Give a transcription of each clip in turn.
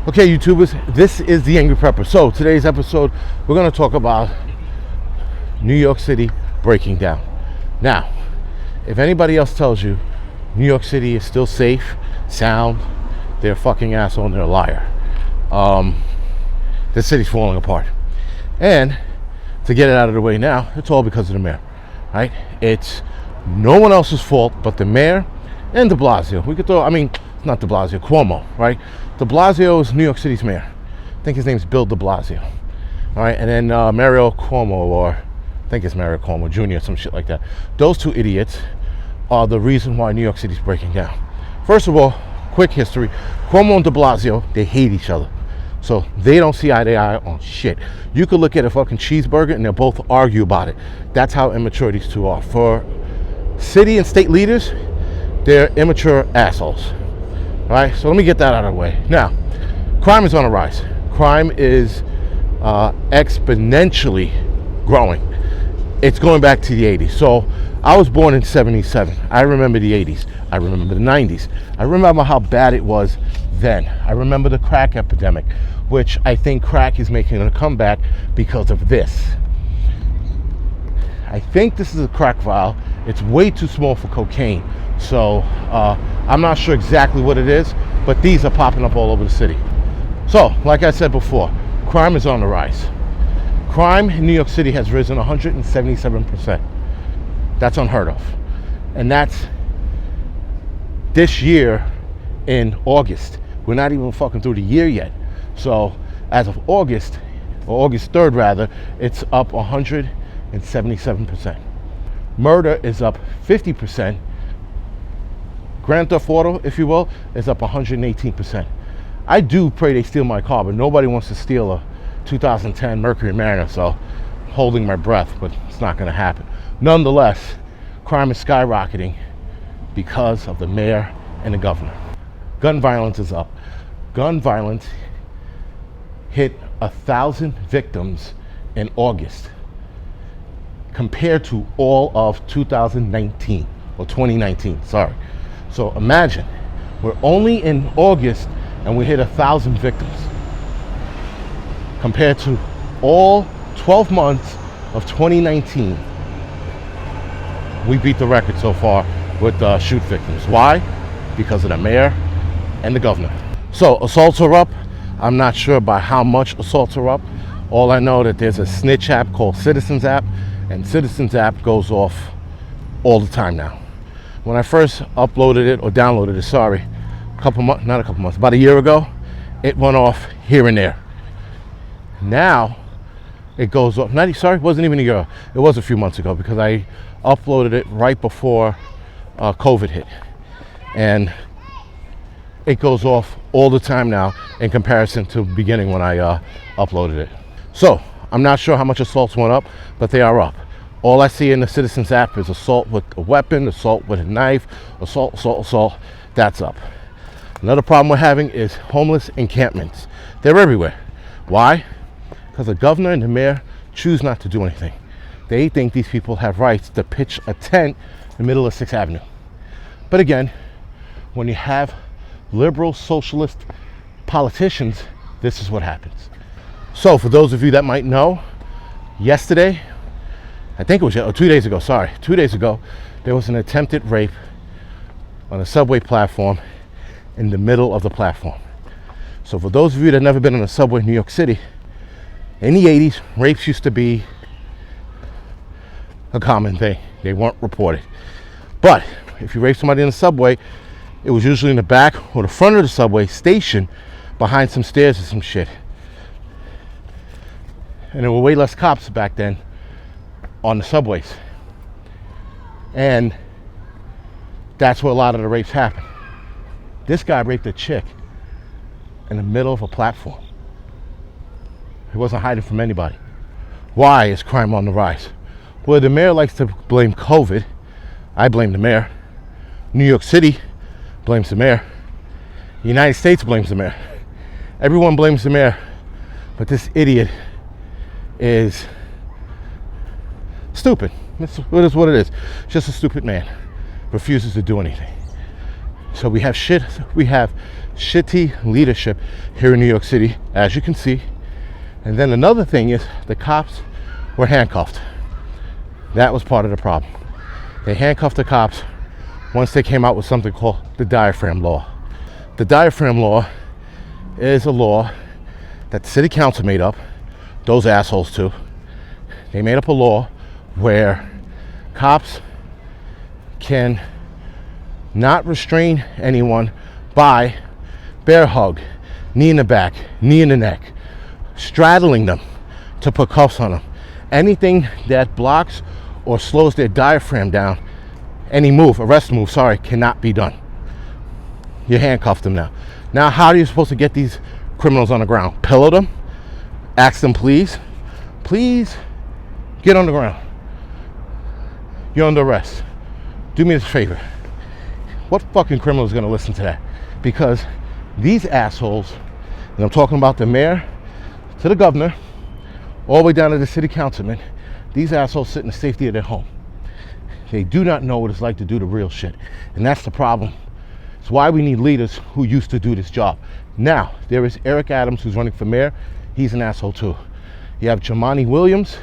Okay, YouTubers, this is the Angryprepper. So today's episode, we're going to talk about New York City breaking down. Now, if anybody else tells you New York City is still safe, sound, they're a fucking asshole and they're a liar. The city's falling apart. And to get it out of the way now, it's all because of the mayor, right? It's no one else's fault but the mayor and de Blasio. We could throw, not de Blasio, Cuomo, right? De Blasio is New York City's mayor. I think his name's Bill de Blasio. All right, and then Mario Cuomo, or I think it's Mario Cuomo Jr., some shit like that. Those two idiots are the reason why New York City's breaking down. First of all, quick history. Cuomo and de Blasio, they hate each other. So they don't see eye to eye on shit. You could look at a fucking cheeseburger and they'll both argue about it. That's how immature these two are. For city and state leaders, they're immature assholes. All right, so let me get that out of the way. Now, crime is on the rise. Crime is exponentially growing. It's going back to the 80s. So I was born in 77. I remember the 80s. I remember the 90s. I remember how bad it was then. I remember the crack epidemic, which I think crack is making a comeback because of this. I think this is a crack vial. It's way too small for cocaine. So I'm not sure exactly what it is, but these are popping up all over the city. So, like I said before, crime is on the rise. Crime in New York City has risen 177%. That's unheard of. And that's this year in August. We're not even fucking through the year yet. So, as of August, or August 3rd rather, it's up 177%. Murder is up 50%. Grand Theft Auto, if you will, is up 118%. I do pray they steal my car, but nobody wants to steal a 2010 Mercury Mariner, so I'm holding my breath, but it's not going to happen. Nonetheless, crime is skyrocketing because of the mayor and the governor. Gun violence is up. Gun violence hit 1,000 victims in August compared to all of 2019, or 2019, sorry. So imagine, we're only in August and we hit 1,000 victims compared to all 12 months of 2019. We beat the record so far with shoot victims. Why? Because of the mayor and the governor. So assaults are up. I'm not sure by how much assaults are up. All I know that there's a snitch app called Citizens app, and Citizens app goes off all the time now. When I first uploaded it, or downloaded it, about a year ago, it went off here and there. Now, it goes off, it wasn't even a year, it was a few months ago, because I uploaded it right before COVID hit. And it goes off all the time now in comparison to the beginning when I uploaded it. So, I'm not sure how much assaults went up, but they are up. All I see in the Citizens app is assault with a weapon, assault with a knife, assault. That's up. Another problem we're having is homeless encampments. They're everywhere. Why? Because the governor and the mayor choose not to do anything. They think these people have rights to pitch a tent in the middle of 6th Avenue. But again, when you have liberal socialist politicians, this is what happens. So for those of you that might know, yesterday, I think it was 2 days ago, 2 days ago, there was an attempted rape on a subway platform in the middle of the platform. So for those of you that have never been on a subway in New York City, in the 80s, rapes used to be a common thing. They weren't reported. But if you raped somebody in the subway, it was usually in the back or the front of the subway station behind some stairs or some shit. And there were way less cops back then on the subways. And that's where a lot of the rapes happen. This guy raped a chick in the middle of a platform. He wasn't hiding from anybody. Why is crime on the rise? Well, the mayor likes to blame COVID. I blame the mayor. New York City blames the mayor. The United States blames the mayor. Everyone blames the mayor. But this idiot is stupid. It is what it is. Just a stupid man. Refuses to do anything. So we have shitty leadership here in New York City, as you can see. And then another thing is the cops were handcuffed. That was part of the problem. They handcuffed the cops once they came out with something called the diaphragm law. The diaphragm law is a law that the city council made up, those assholes too. They made up a law where cops can not restrain anyone by bear hug, knee in the back, knee in the neck, straddling them to put cuffs on them. Anything that blocks or slows their diaphragm down, any move, arrest move, cannot be done. You handcuff them now. Now, how are you supposed to get these criminals on the ground? Pillow them, ask them, please get on the ground. You're under arrest. Do me this favor. What fucking criminal is going to listen to that? Because these assholes, and I'm talking about the mayor to the governor, all the way down to the city councilman, these assholes sit in the safety of their home. They do not know what it's like to do the real shit. And that's the problem. It's why we need leaders who used to do this job. Now, there is Eric Adams, who's running for mayor. He's an asshole too. You have Jamani Williams.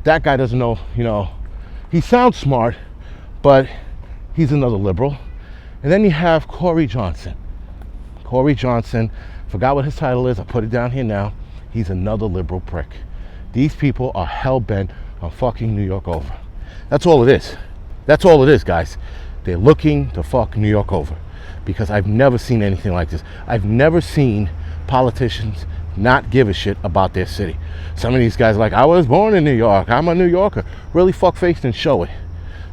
That guy doesn't know, he sounds smart, but he's another liberal. And then you have Corey Johnson. Corey Johnson, forgot what his title is. I put it down here now. He's another liberal prick. These people are hell-bent on fucking New York over. That's all it is. That's all it is, guys. They're looking to fuck New York over. Because I've never seen anything like this. I've never seen politicians not give a shit about their city. Some of these guys are like, I was born in New York. I'm a New Yorker. Really fuck-faced and show it.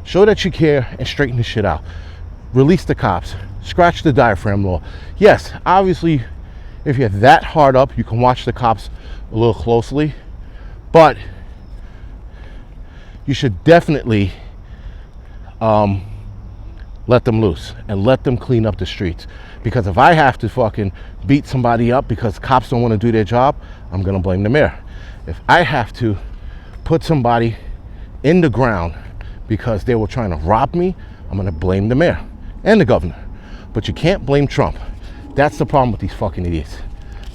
Show that you care and straighten the shit out. Release the cops. Scratch the diaphragm law. Yes, obviously, if you're that hard up, you can watch the cops a little closely. But you should definitely let them loose and let them clean up the streets. Because if I have to fucking beat somebody up because cops don't want to do their job, I'm going to blame the mayor. If I have to put somebody in the ground because they were trying to rob me, I'm going to blame the mayor and the governor. But you can't blame Trump. That's the problem with these fucking idiots.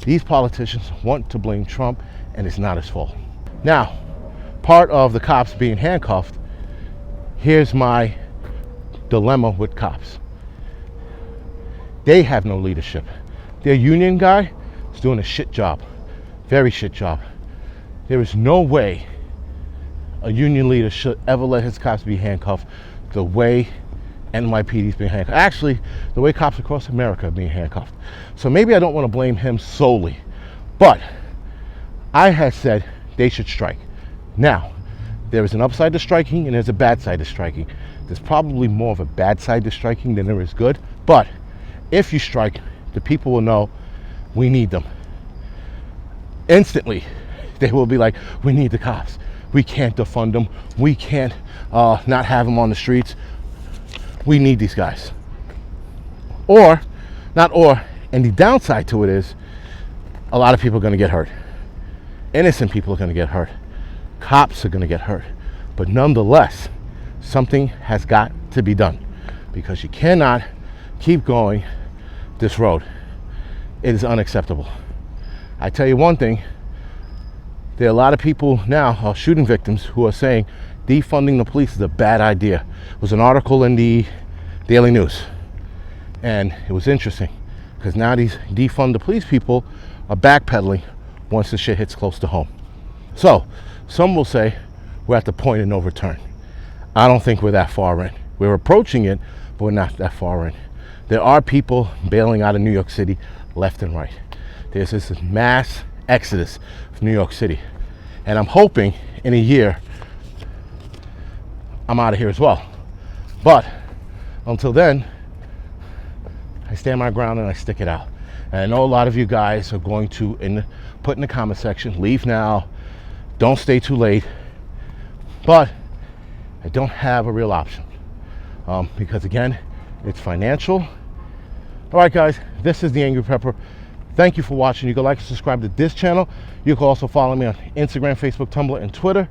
These politicians want to blame Trump, and it's not his fault. Now, part of the cops being handcuffed, here's my dilemma with cops. They have no leadership. Their union guy is doing a shit job. Very shit job. There is no way a union leader should ever let his cops be handcuffed the way NYPD is being handcuffed. Actually, the way cops across America are being handcuffed. So maybe I don't want to blame him solely. But I had said they should strike. Now, there is an upside to striking and there's a bad side to striking. There's probably more of a bad side to striking than there is good. But if you strike, the people will know we need them. Instantly, they will be like, we need the cops. We can't defund them. We can't not have them on the streets. We need these guys. And the downside to it is a lot of people are going to get hurt. Innocent people are going to get hurt. Cops are going to get hurt. But nonetheless, something has got to be done because you cannot keep going this road. It is unacceptable. I tell you one thing, there are a lot of people now, shooting victims, who are saying defunding the police is a bad idea. It was an article in the Daily News, and it was interesting because now these defund the police people are backpedaling once the shit hits close to home. So some will say we're at the point of no return. I don't think we're that far in. We're approaching it, but we're not that far in. There are people bailing out of New York City left and right. There's this mass exodus of New York City. And I'm hoping in a year, I'm out of here as well. But until then, I stand my ground and I stick it out. And I know a lot of you guys are going to put in the comment section, leave now, don't stay too late. But I don't have a real option because again, it's financial. All right, guys, this is the Angryprepper. Thank you for watching. You can like and subscribe to this channel. You can also follow me on Instagram, Facebook, Tumblr, and Twitter.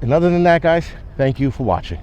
And other than that, guys, thank you for watching.